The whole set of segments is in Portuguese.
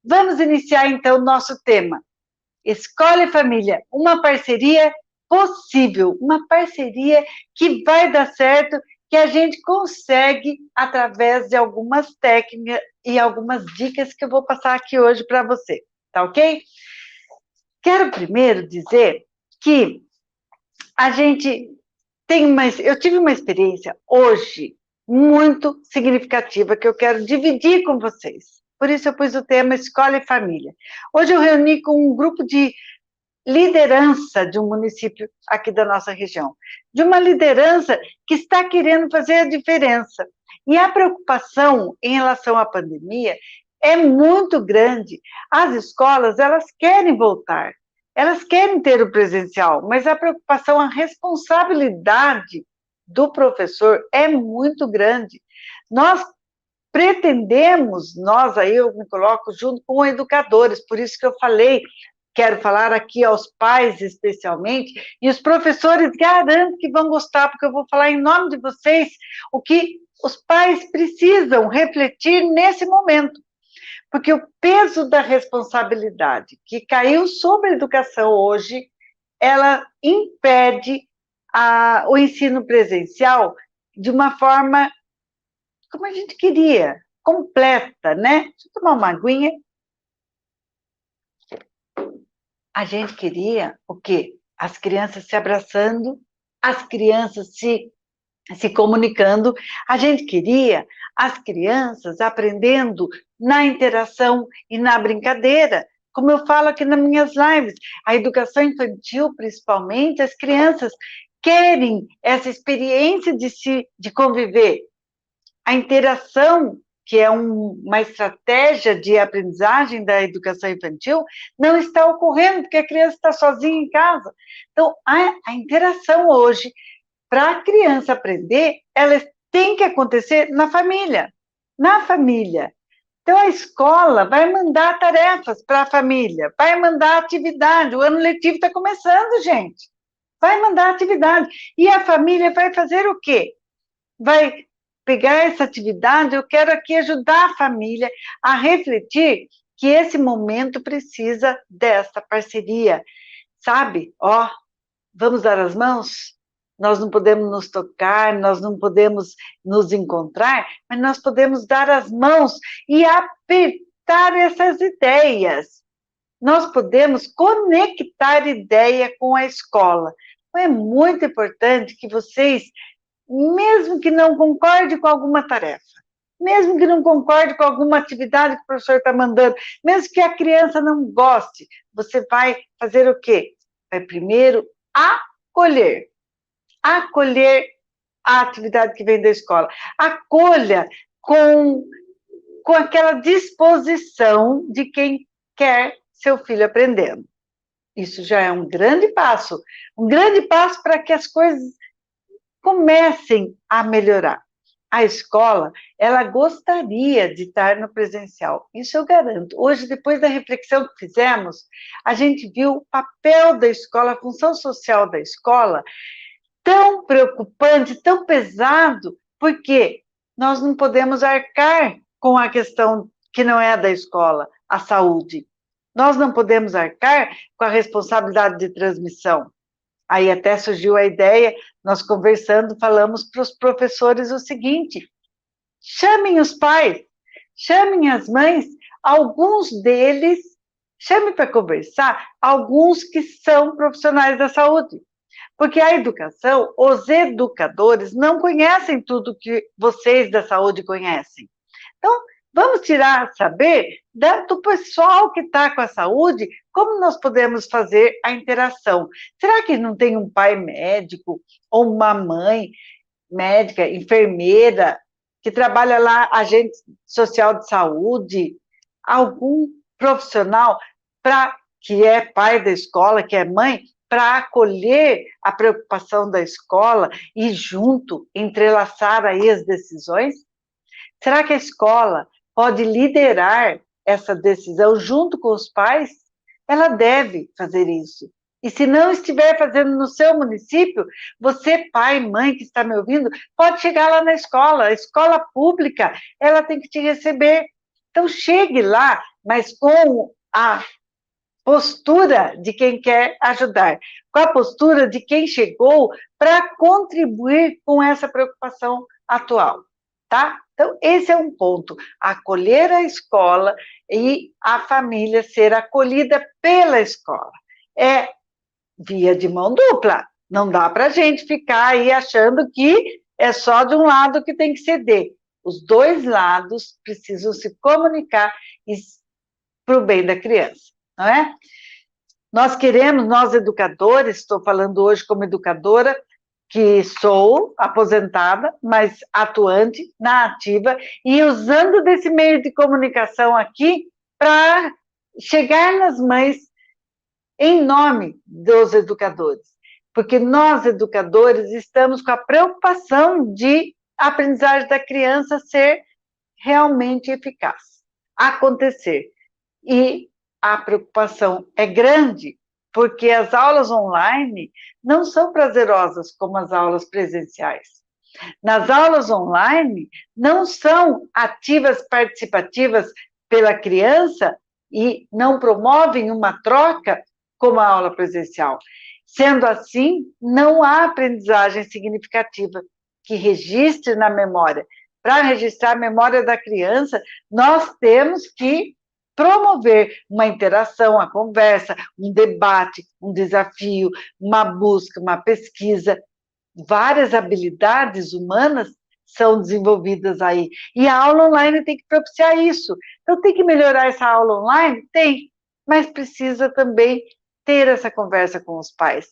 Vamos iniciar, então, o nosso tema. Escola e família, uma parceria possível, uma parceria que vai dar certo, que a gente consegue através de algumas técnicas e algumas dicas que eu vou passar aqui hoje para você, tá ok? Quero primeiro dizer que eu tive uma experiência hoje muito significativa que eu quero dividir com vocês. Por isso eu pus o tema Escola e Família. Hoje eu reuni com um grupo de liderança de um município aqui da nossa região, de uma liderança que está querendo fazer a diferença. E a preocupação em relação à pandemia é muito grande. As escolas, elas querem voltar, elas querem ter o presencial, mas a preocupação, a responsabilidade do professor é muito grande. Nós pretendemos, aí eu me coloco junto com educadores, por isso que eu quero falar aqui aos pais especialmente, e os professores garanto que vão gostar, porque eu vou falar em nome de vocês o que os pais precisam refletir nesse momento. Porque o peso da responsabilidade que caiu sobre a educação hoje, ela impede o ensino presencial de uma forma como a gente queria, completa, né? Deixa eu tomar uma aguinha. A gente queria o quê? As crianças se abraçando, as crianças se comunicando, a gente queria as crianças aprendendo na interação e na brincadeira, como eu falo aqui nas minhas lives, a educação infantil, principalmente, as crianças querem essa experiência de conviver, a interação, que é uma estratégia de aprendizagem da educação infantil, não está ocorrendo, porque a criança está sozinha em casa. Então, a interação hoje, para a criança aprender, ela tem que acontecer na família. Na família. Então, a escola vai mandar tarefas para a família, vai mandar atividade. O ano letivo está começando, gente. Vai mandar atividade. E a família vai fazer o quê? Vai pegar essa atividade, eu quero aqui ajudar a família a refletir que esse momento precisa dessa parceria, sabe? Vamos dar as mãos? Nós não podemos nos tocar, nós não podemos nos encontrar, mas nós podemos dar as mãos e apertar essas ideias. Nós podemos conectar ideia com a escola. Então, é muito importante que vocês, mesmo que não concorde com alguma tarefa, mesmo que não concorde com alguma atividade que o professor está mandando, mesmo que a criança não goste, você vai fazer o quê? Vai primeiro acolher a atividade que vem da escola, acolha com aquela disposição de quem quer seu filho aprendendo. Isso já é um grande passo para que as coisas comecem a melhorar. A escola, ela gostaria de estar no presencial, isso eu garanto. Hoje, depois da reflexão que fizemos, a gente viu o papel da escola, a função social da escola, tão preocupante, tão pesado, porque nós não podemos arcar com a questão que não é da escola, a saúde. Nós não podemos arcar com a responsabilidade de transmissão. Aí até surgiu a ideia, nós conversando, falamos para os professores o seguinte: chamem os pais, chamem as mães, alguns deles, chame para conversar, alguns que são profissionais da saúde. Porque a educação, os educadores não conhecem tudo que vocês da saúde conhecem. Então, vamos saber do pessoal que está com a saúde, como nós podemos fazer a interação. Será que não tem um pai médico ou uma mãe médica, enfermeira, que trabalha lá, agente social de saúde, algum profissional que é pai da escola, que é mãe, para acolher a preocupação da escola e junto entrelaçar aí as decisões? Será que a escola pode liderar essa decisão junto com os pais? Ela deve fazer isso. E se não estiver fazendo no seu município, você, pai, mãe que está me ouvindo, pode chegar lá na escola. A escola pública, ela tem que te receber. Então, chegue lá mas com a postura de quem quer ajudar, com a postura de quem chegou para contribuir com essa preocupação atual, tá? Então, esse é um ponto, acolher a escola e a família ser acolhida pela escola. É via de mão dupla, não dá para a gente ficar aí achando que é só de um lado que tem que ceder. Os dois lados precisam se comunicar para o bem da criança, não é? Nós queremos, nós educadores, estou falando hoje como educadora, que sou aposentada, mas atuante na ativa, e usando desse meio de comunicação aqui para chegar nas mães em nome dos educadores, porque nós, educadores, estamos com a preocupação de a aprendizagem da criança ser realmente eficaz, acontecer. E a preocupação é grande, porque as aulas online não são prazerosas como as aulas presenciais. Nas aulas online, não são ativas participativas pela criança e não promovem uma troca como a aula presencial. Sendo assim, não há aprendizagem significativa que registre na memória. Para registrar a memória da criança, nós temos que promover uma interação, a conversa, um debate, um desafio, uma busca, uma pesquisa. Várias habilidades humanas são desenvolvidas aí. E a aula online tem que propiciar isso. Então, tem que melhorar essa aula online? Tem, mas precisa também ter essa conversa com os pais.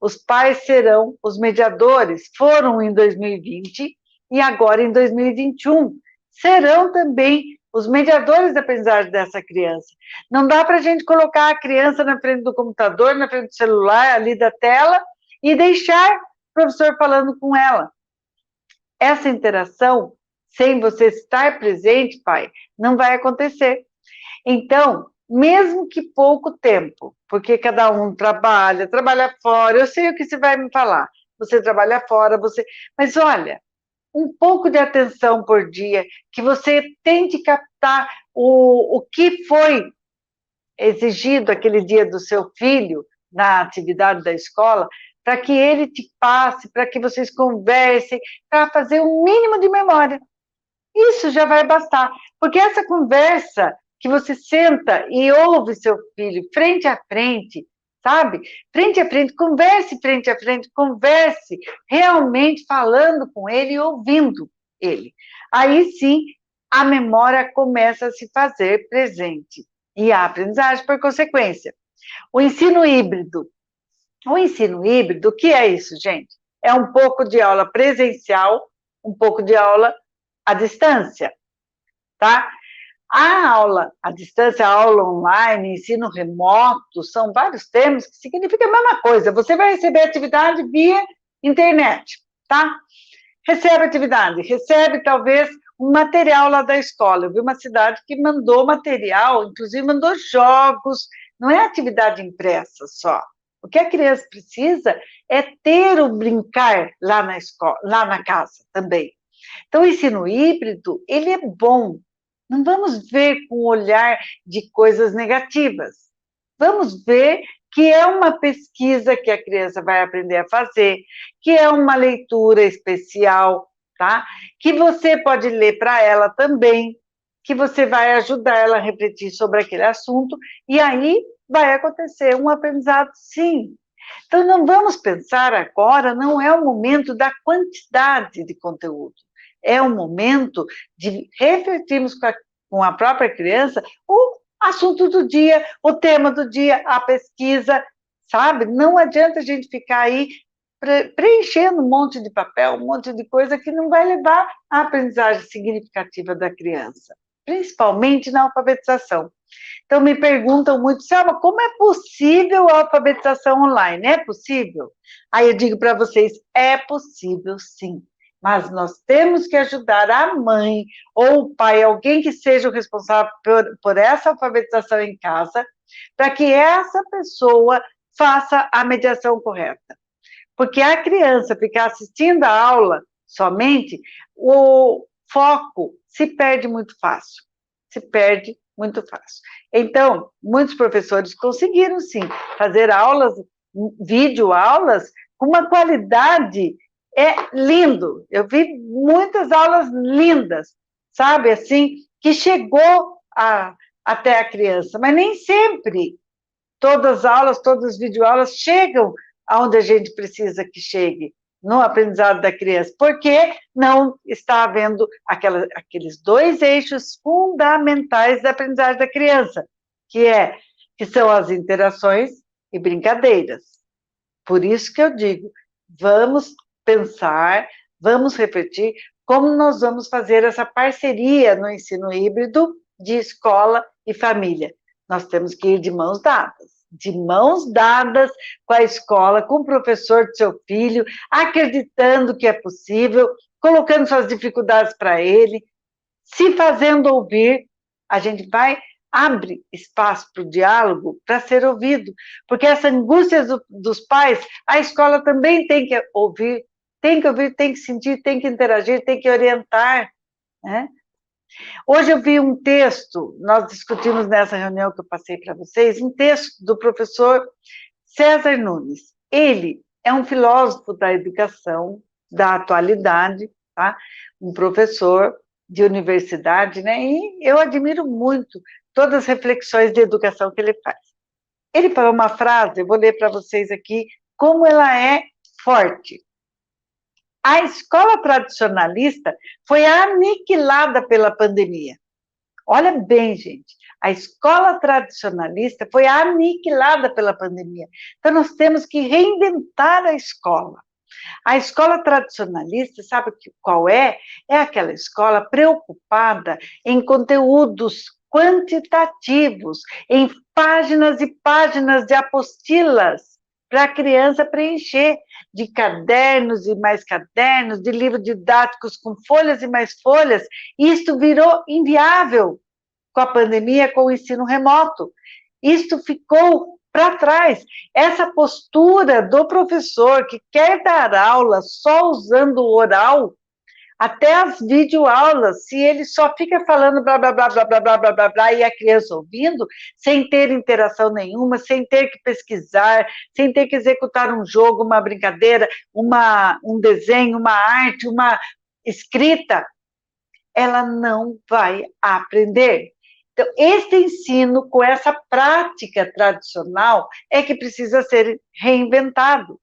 Os pais serão os mediadores, foram em 2020 e agora em 2021. Serão também os mediadores da aprendizagem dessa criança. Não dá para a gente colocar a criança na frente do computador, na frente do celular, ali da tela, e deixar o professor falando com ela. Essa interação, sem você estar presente, pai, não vai acontecer. Então, mesmo que pouco tempo, porque cada um trabalha fora, eu sei o que você vai me falar, você trabalha fora, mas olha, um pouco de atenção por dia, que você tente captar o que foi exigido aquele dia do seu filho na atividade da escola, para que ele te passe, para que vocês conversem, para fazer um mínimo de memória. Isso já vai bastar, porque essa conversa que você senta e ouve seu filho frente a frente, sabe? Frente a frente, converse, realmente falando com ele e ouvindo ele. Aí sim, a memória começa a se fazer presente e a aprendizagem por consequência. O ensino híbrido. O ensino híbrido, o que é isso, gente? É um pouco de aula presencial, um pouco de aula à distância, tá? A aula à distância, a aula online, ensino remoto, são vários termos que significam a mesma coisa. Você vai receber atividade via internet, tá? Recebe atividade, recebe talvez um material lá da escola. Eu vi uma cidade que mandou material, inclusive mandou jogos, não é atividade impressa só. O que a criança precisa é ter o brincar lá na escola, lá na casa também. Então, o ensino híbrido, ele é bom. Não vamos ver com o olhar de coisas negativas. Vamos ver que é uma pesquisa que a criança vai aprender a fazer, que é uma leitura especial, tá? Que você pode ler para ela também, que você vai ajudar ela a refletir sobre aquele assunto, e aí vai acontecer um aprendizado, sim. Então, não vamos pensar agora, não é o momento da quantidade de conteúdo, é o momento de refletirmos com a própria criança o assunto do dia, o tema do dia, a pesquisa, sabe? Não adianta a gente ficar aí preenchendo um monte de papel, um monte de coisa que não vai levar à aprendizagem significativa da criança, principalmente na alfabetização. Então, me perguntam muito, Selma, como é possível a alfabetização online? É possível? Aí eu digo para vocês, é possível sim, mas nós temos que ajudar a mãe ou o pai, alguém que seja o responsável por essa alfabetização em casa, para que essa pessoa faça a mediação correta. Porque a criança ficar assistindo a aula somente, o foco se perde muito fácil, se perde muito fácil. Então, muitos professores conseguiram, sim, fazer aulas, videoaulas, com uma qualidade lindo. Eu vi muitas aulas lindas, sabe, assim, que chegou até a criança, mas nem sempre todas as aulas, todas as videoaulas chegam aonde a gente precisa que chegue, no aprendizado da criança, porque não está havendo aqueles dois eixos fundamentais da aprendizagem da criança, que são as interações e brincadeiras. Por isso que eu digo, vamos pensar, vamos refletir como nós vamos fazer essa parceria no ensino híbrido de escola e família. Nós temos que ir de mãos dadas com a escola, com o professor do seu filho, acreditando que é possível, colocando suas dificuldades para ele, se fazendo ouvir. A gente abre espaço para o diálogo, para ser ouvido, porque essa angústia dos pais, a escola também tem que ouvir, tem que sentir, tem que interagir, tem que orientar, né? Hoje eu vi um texto, nós discutimos nessa reunião que eu passei para vocês, um texto do professor César Nunes. Ele é um filósofo da educação, da atualidade, tá? Um professor de universidade, né? E eu admiro muito todas as reflexões de educação que ele faz. Ele falou uma frase, eu vou ler para vocês aqui, como ela é forte. A escola tradicionalista foi aniquilada pela pandemia. Olha bem, gente, a escola tradicionalista foi aniquilada pela pandemia. Então, nós temos que reinventar a escola. A escola tradicionalista, sabe qual é? É aquela escola preocupada em conteúdos quantitativos, em páginas e páginas de apostilas, para a criança preencher, de cadernos e mais cadernos, de livros didáticos com folhas e mais folhas. Isto virou inviável com a pandemia, com o ensino remoto. Isto ficou para trás. Essa postura do professor que quer dar aula só usando o oral, até as videoaulas, se ele só fica falando blá, blá, blá, blá, blá, blá, blá, blá, blá, e a criança ouvindo, sem ter interação nenhuma, sem ter que pesquisar, sem ter que executar um jogo, uma brincadeira, um desenho, uma arte, uma escrita, ela não vai aprender. Então, esse ensino, com essa prática tradicional, é que precisa ser reinventado.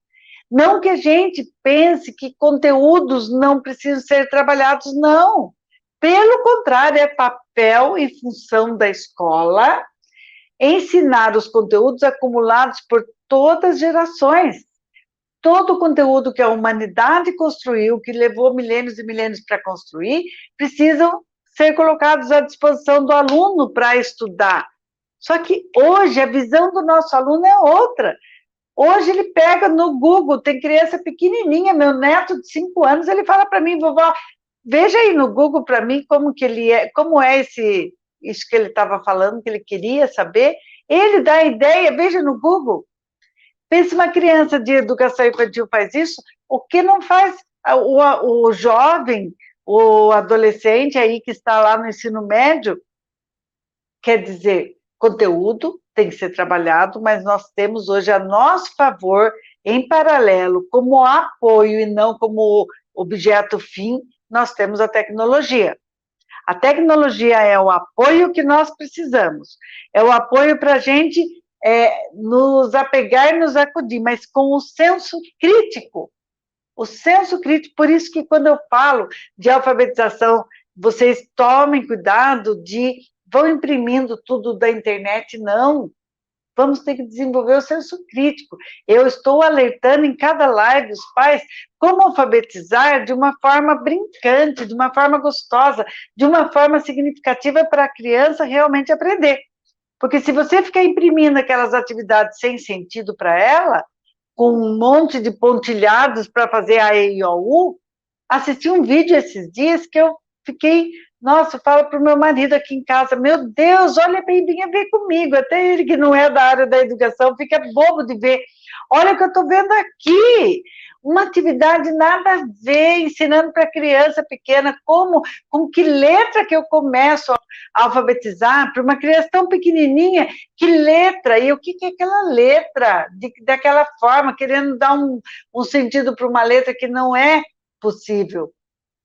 Não que a gente pense que conteúdos não precisam ser trabalhados, não. Pelo contrário, é papel e função da escola ensinar os conteúdos acumulados por todas as gerações. Todo o conteúdo que a humanidade construiu, que levou milênios e milênios para construir, precisam ser colocados à disposição do aluno para estudar. Só que hoje a visão do nosso aluno é outra. Hoje ele pega no Google, tem criança pequenininha, meu neto de 5 anos, ele fala para mim, vovó, veja aí no Google para mim como é isso que ele estava falando, que ele queria saber. Ele dá a ideia, veja no Google. Pensa uma criança de educação infantil faz isso, o que não faz o jovem, o adolescente aí que está lá no ensino médio? Quer dizer, conteúdo tem que ser trabalhado, mas nós temos hoje a nosso favor, em paralelo, como apoio e não como objeto fim, nós temos a tecnologia. A tecnologia é o apoio que nós precisamos, é o apoio para a gente nos apegar e nos acudir, mas com o senso crítico. O senso crítico, por isso que quando eu falo de alfabetização, vocês tomem cuidado vão imprimindo tudo da internet, não. Vamos ter que desenvolver o senso crítico. Eu estou alertando em cada live os pais como alfabetizar de uma forma brincante, de uma forma gostosa, de uma forma significativa para a criança realmente aprender. Porque se você ficar imprimindo aquelas atividades sem sentido para ela, com um monte de pontilhados para fazer a E, I, O, U, assisti um vídeo esses dias que eu fiquei, nossa, eu falo para o meu marido aqui em casa, meu Deus, olha bem, vinha ver comigo, até ele que não é da área da educação, fica bobo de ver, olha o que eu estou vendo aqui, uma atividade nada a ver, ensinando para criança pequena com que letra que eu começo a alfabetizar, para uma criança tão pequenininha, que letra, e o que é aquela letra, daquela forma, querendo dar um sentido para uma letra que não é possível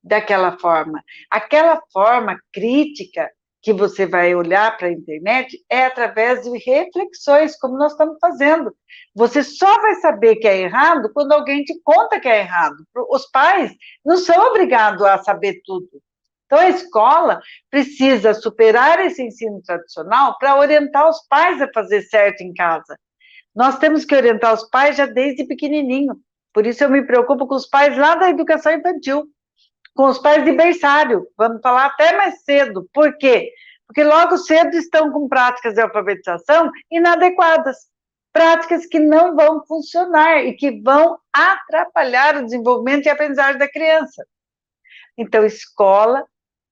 daquela forma. Aquela forma crítica que você vai olhar para a internet é através de reflexões, como nós estamos fazendo. Você só vai saber que é errado quando alguém te conta que é errado. Os pais não são obrigados a saber tudo. Então, a escola precisa superar esse ensino tradicional para orientar os pais a fazer certo em casa. Nós temos que orientar os pais já desde pequenininho. Por isso, eu me preocupo com os pais lá da educação infantil, com os pais de berçário, vamos falar até mais cedo. Por quê? Porque logo cedo estão com práticas de alfabetização inadequadas, práticas que não vão funcionar e que vão atrapalhar o desenvolvimento e a aprendizagem da criança. Então, escola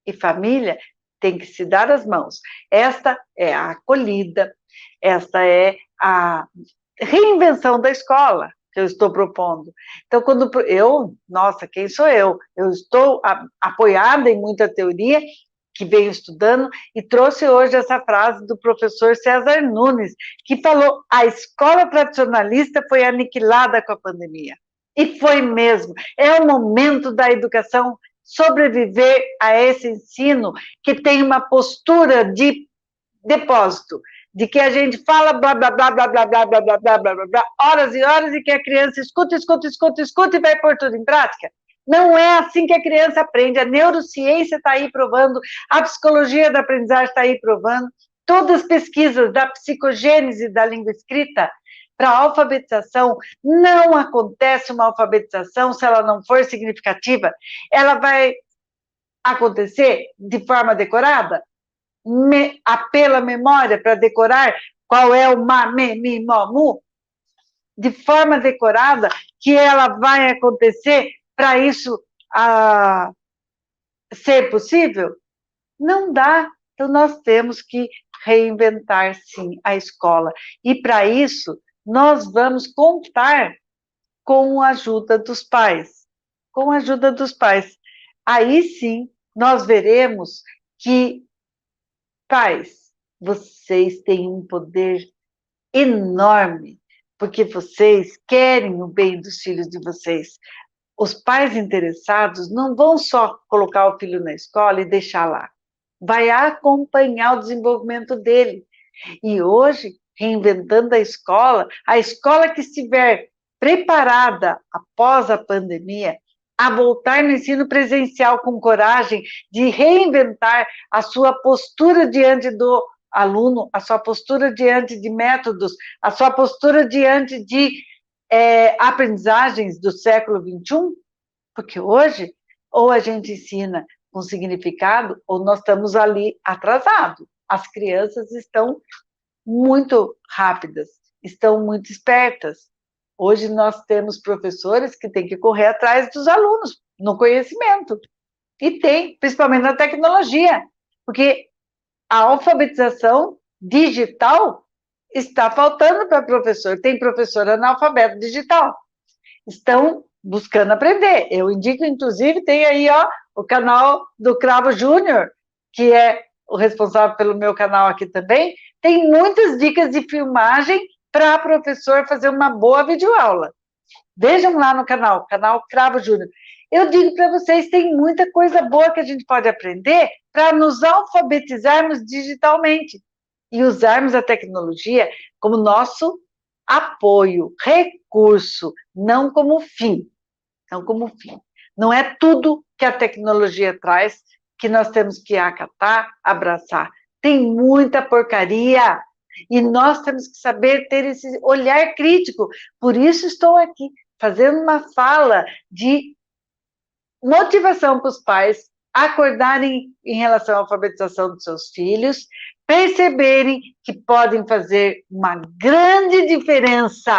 e família têm que se dar as mãos. Esta é a acolhida, esta é a reinvenção da escola que eu estou propondo. Então, quando nossa, quem sou eu? Eu estou apoiada em muita teoria que venho estudando e trouxe hoje essa frase do professor César Nunes, que falou: a escola tradicionalista foi aniquilada com a pandemia. E foi mesmo. É o momento da educação sobreviver a esse ensino que tem uma postura de depósito, de que a gente fala blá, blá, blá, blá, blá, blá, blá, blá, blá, blá, blá, blá, horas e horas, e que a criança escuta, escuta, escuta, escuta e vai pôr tudo em prática. Não é assim que a criança aprende. A neurociência está aí provando, a psicologia da aprendizagem está aí provando, todas as pesquisas da psicogênese da língua escrita para a alfabetização, não acontece uma alfabetização se ela não for significativa. Ela vai acontecer de forma decorada? Apela a memória para decorar qual é o ma, me, mi, mo, mu, de forma decorada, que ela vai acontecer para isso ser possível? Não dá. Então, nós temos que reinventar, sim, a escola. E, para isso, nós vamos contar com a ajuda dos pais. Com a ajuda dos pais. Aí, sim, nós veremos que pais, vocês têm um poder enorme, porque vocês querem o bem dos filhos de vocês. Os pais interessados não vão só colocar o filho na escola e deixar lá. Vai acompanhar o desenvolvimento dele. E hoje, reinventando a escola que estiver preparada após a pandemia a voltar no ensino presencial com coragem de reinventar a sua postura diante do aluno, a sua postura diante de métodos, a sua postura diante de aprendizagens do século XXI, porque hoje, ou a gente ensina com significado, ou nós estamos ali atrasados. As crianças estão muito rápidas, estão muito espertas. Hoje nós temos professores que têm que correr atrás dos alunos no conhecimento. E tem, principalmente na tecnologia, porque a alfabetização digital está faltando para professor. Tem professor analfabeto digital. Estão buscando aprender. Eu indico, inclusive, tem aí o canal do Cravo Júnior, que é o responsável pelo meu canal aqui também. Tem muitas dicas de filmagem para professor fazer uma boa videoaula. Vejam lá no canal Cravo Júnior. Eu digo para vocês, tem muita coisa boa que a gente pode aprender para nos alfabetizarmos digitalmente e usarmos a tecnologia como nosso apoio, recurso, não como fim. Não como fim. Não é tudo que a tecnologia traz que nós temos que acatar, abraçar. Tem muita porcaria e nós temos que saber ter esse olhar crítico. Por isso estou aqui, fazendo uma fala de motivação para os pais acordarem em relação à alfabetização dos seus filhos, perceberem que podem fazer uma grande diferença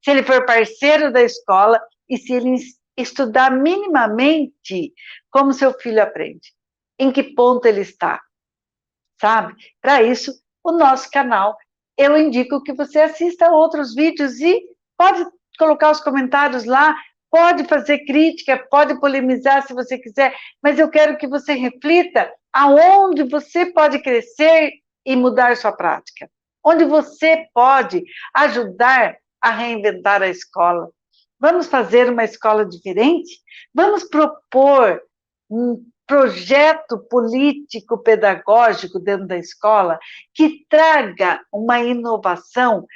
se ele for parceiro da escola e se ele estudar minimamente como seu filho aprende, em que ponto ele está, sabe? Para isso, o nosso canal, eu indico que você assista a outros vídeos e pode colocar os comentários lá, pode fazer crítica, pode polemizar se você quiser, mas eu quero que você reflita aonde você pode crescer e mudar sua prática, onde você pode ajudar a reinventar a escola. Vamos fazer uma escola diferente? Vamos propor um projeto político-pedagógico dentro da escola que traga uma inovação,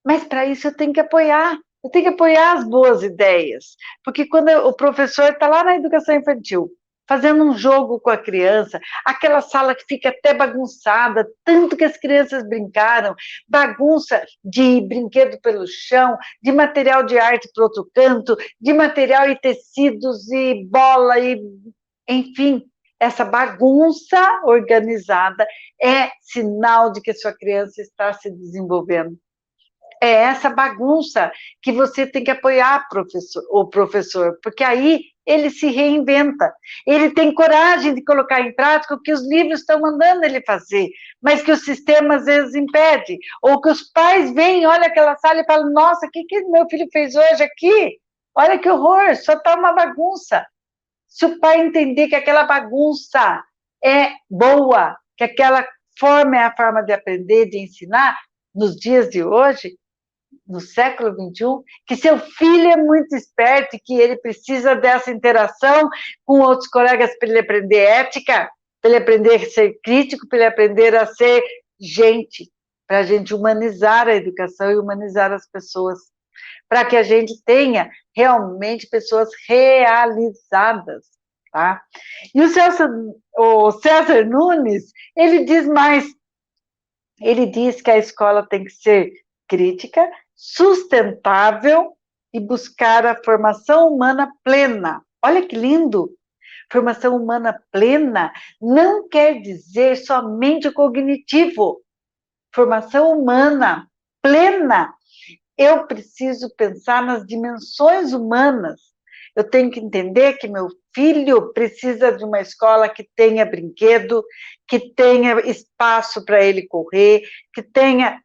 mas para isso eu tenho que apoiar. Eu tenho que apoiar as boas ideias, porque quando o professor está lá na educação infantil, fazendo um jogo com a criança, aquela sala que fica até bagunçada, tanto que as crianças brincaram, bagunça de brinquedo pelo chão, de material de arte para outro canto, de material e tecidos e bola, e enfim, essa bagunça organizada é sinal de que a sua criança está se desenvolvendo. É essa bagunça que você tem que apoiar o professor, porque aí ele se reinventa, ele tem coragem de colocar em prática o que os livros estão mandando ele fazer, mas que o sistema às vezes impede, ou que os pais vêm, olham aquela sala e falam, nossa, o que meu filho fez hoje aqui? Olha que horror, só está uma bagunça. Se o pai entender que aquela bagunça é boa, que aquela forma é a forma de aprender, de ensinar, nos dias de hoje, no século XXI, que seu filho é muito esperto e que ele precisa dessa interação com outros colegas para ele aprender ética, para ele aprender a ser crítico, para ele aprender a ser gente, para a gente humanizar a educação e humanizar as pessoas, para que a gente tenha realmente pessoas realizadas, tá? E o César Nunes, ele diz mais, ele diz que a escola tem que ser crítica, sustentável e buscar a formação humana plena. Olha que lindo! Formação humana plena não quer dizer somente o cognitivo. Formação humana plena, eu preciso pensar nas dimensões humanas. Eu tenho que entender que meu filho precisa de uma escola que tenha brinquedo, que tenha espaço para ele correr, que tenha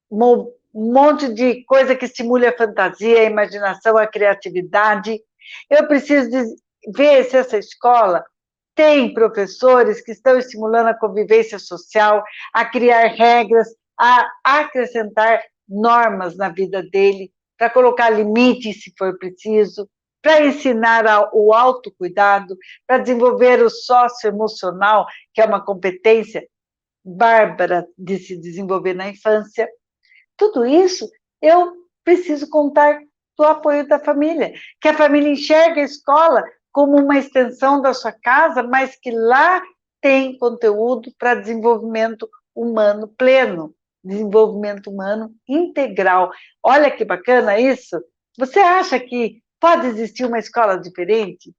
um monte de coisa que estimule a fantasia, a imaginação, a criatividade. Eu preciso ver se essa escola tem professores que estão estimulando a convivência social, a criar regras, a acrescentar normas na vida dele, para colocar limites se for preciso, para ensinar o autocuidado, para desenvolver o socioemocional, que é uma competência bárbara de se desenvolver na infância. Tudo isso eu preciso contar do apoio da família, que a família enxergue a escola como uma extensão da sua casa, mas que lá tem conteúdo para desenvolvimento humano pleno, desenvolvimento humano integral. Olha que bacana isso! Você acha que pode existir uma escola diferente?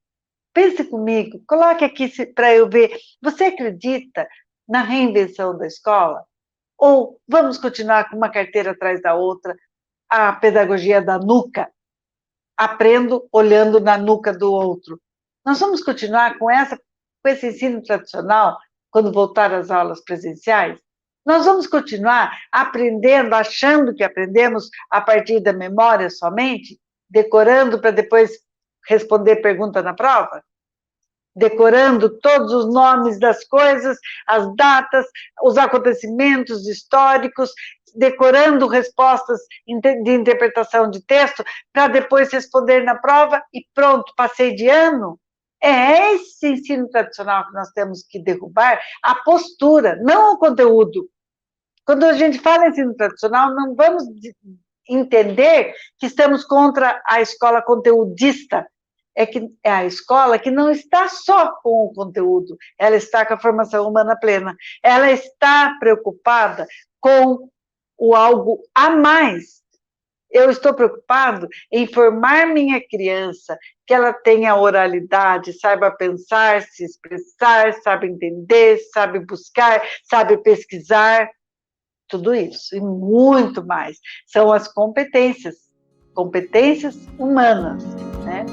Pense comigo, coloque aqui para eu ver. Você acredita na reinvenção da escola? Ou vamos continuar com uma carteira atrás da outra, a pedagogia da nuca? Aprendo olhando na nuca do outro. Nós vamos continuar com esse ensino tradicional quando voltar às aulas presenciais? Nós vamos continuar aprendendo, achando que aprendemos a partir da memória somente, decorando para depois responder pergunta na prova? Decorando todos os nomes das coisas, as datas, os acontecimentos históricos, decorando respostas de interpretação de texto, para depois responder na prova e pronto, passei de ano? É esse ensino tradicional que nós temos que derrubar, a postura, não o conteúdo. Quando a gente fala em ensino tradicional, não vamos entender que estamos contra a escola conteudista, é a escola que não está só com o conteúdo, ela está com a formação humana plena, ela está preocupada com o algo a mais. Eu estou preocupado em formar minha criança, que ela tenha oralidade, saiba pensar, se expressar, sabe entender, sabe buscar, sabe pesquisar, tudo isso e muito mais. São as competências humanas, né?